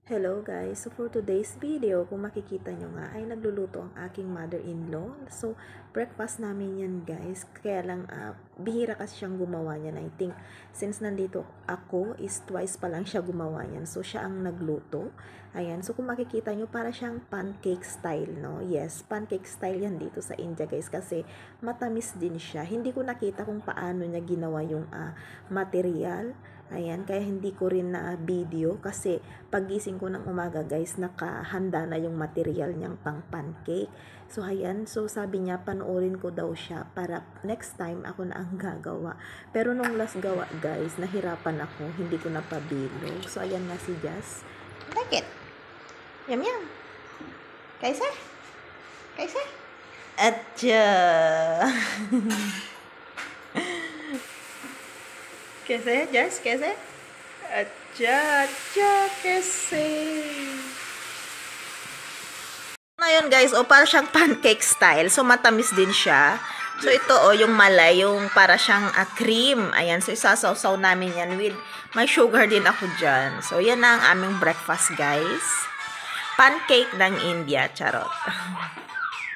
Hello guys, so for today's video, kung makikita nyo nga ay nagluluto ang aking mother-in-law. So breakfast namin yan guys, kaya lang bihira kasi siyang gumawa niyan. I think since nandito ako is twice pa lang siya gumawa yan. So siya ang nagluto. Ayan, so kung makikita nyo para siyang pancake style, no? Yes, pancake style yan dito sa India guys kasi matamis din siya. Hindi ko nakita kung paano niya ginawa yung material. Ayan, kaya hindi ko rin na video kasi pagising ko ng umaga guys, nakahanda na yung material niyang pang pancake. So ayan, so sabi niya panoorin ko daw siya para next time ako na ang gagawa. Pero nung last gawa guys, nahirapan ako, hindi ko napabilog. So ayan nga si Jazz. Like it. Yum yum. Kaise? Kaise? Atcha. कैसे जस कैसे अच्छा अच्छा कैसे ngayon guys para siyang pancake style, so matamis din siya. So ito yung malay, yung para siyang cream. Ayan, so isasawsaw namin yan with may sugar din ako dyan. So yan na ang aming breakfast guys, pancake ng India, charot.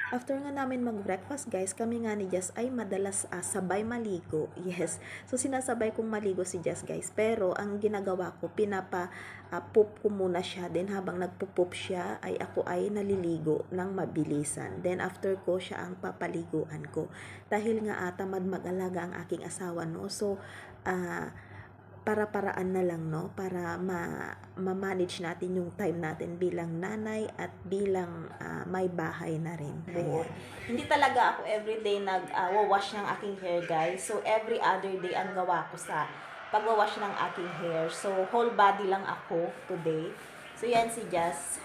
After nga namin mag-breakfast guys, kami nga ni Jazz ay madalas sabay maligo. Yes. So sinasabay kong maligo si Jazz guys. Pero ang ginagawa ko, pinapa-poop ko muna siya. Then habang nagpo-poop siya, ay ako ay naliligo ng mabilisan. Then after ko siya ang papaliguan ko. Dahil nga tamad mag-alaga ang aking asawa, no. So para-paraan na lang, no, para ma-manage natin yung time natin bilang nanay at bilang may bahay na rin. Ayan. Hindi talaga ako everyday nag-wash ng aking hair guys. So every other day ang gawa ko sa pag-wash ng aking hair. So whole body lang ako today. So yan si Jazz.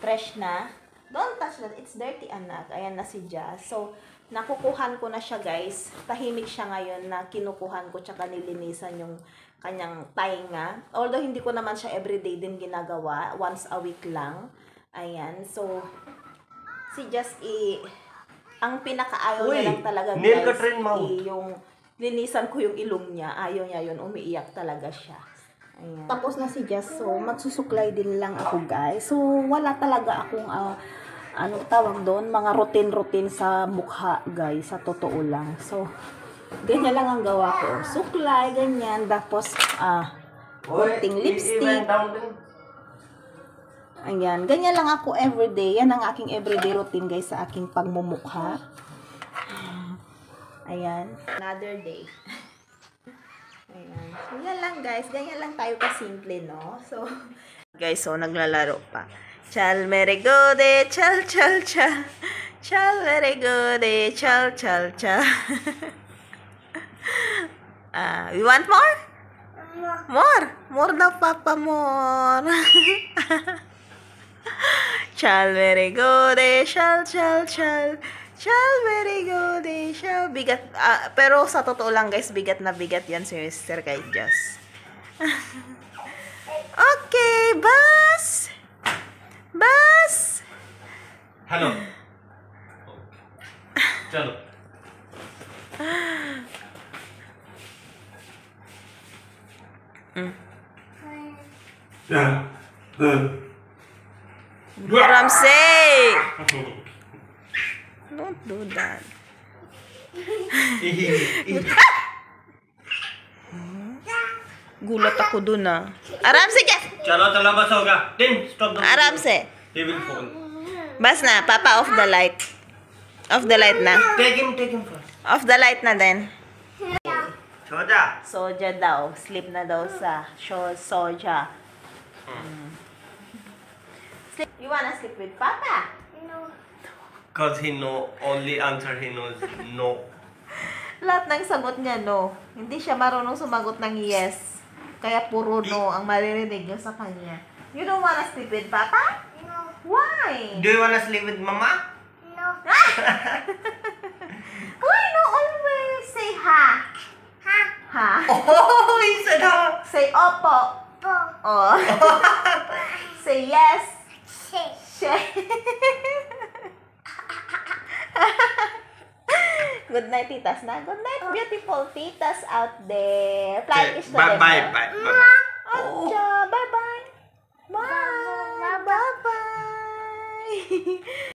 Fresh na. Don't touch that. It's dirty anak. Ayan na si Jazz. So nakukuhan ko na siya guys. Tahimik siya ngayon na kinukuhan ko tsaka nilinisan yung kanyang tainga. Although hindi ko naman siya everyday din ginagawa. Once a week lang. Ayan. So si Just ang pinakaayaw niya lang talaga guys yung linisan ko yung ilong niya. Ayaw niya yun. Umiiyak talaga siya. Ayan. Tapos na si Just. So magsusuklay din lang ako guys. So wala talaga akong anong tawag doon, mga routine sa mukha guys, sa totoo lang. So ganyan lang ang gawa ko, suklay, ganyan, tapos konting lipstick, ayan, ganyan lang ako everyday. Yan ang aking everyday routine guys sa aking pagmumukha. Ayan, another day. Ayan, so yan lang guys, ganyan lang tayo kasimple, no? So guys, so naglalaro pa. Chal mere gode, chal chal chal. Chal mere gode, chal chal chal. You want more? More daw papa, more. Chal mere gode, chal chal chal. Chal mere gode, chal. Bigat, pero sa totoo lang guys, bigat na bigat yan si Mr. kay Jazz. Okay, bas. बस हेलो चलो Ramsey, don't do that. Gulat ako dun Aram se क्या चलो चलो बस हो गया दिन स्टॉप आराम से he will fall बस ना पापा off the light ना take him first off the light na din सो जा soja daw sleep na daw sa soja sleep. You wanna sleep with papa? No, cause he know only answer he knows no. Lahat ng sagot niya no, hindi siya marunong sumagot ng yes. Kaya puro no ang maririnig niyo sa kanya. You don't wanna sleep with Papa? No. Why? Do you wanna sleep with Mama? No. Why no always say ha? Ha? Ha? Oh, he said ha. Say opo. Po. Oh. Say yes. She. Good night, titas na. Good night, beautiful titas out there. Flying is to them. Bye. Bye-bye. Bye. Bye!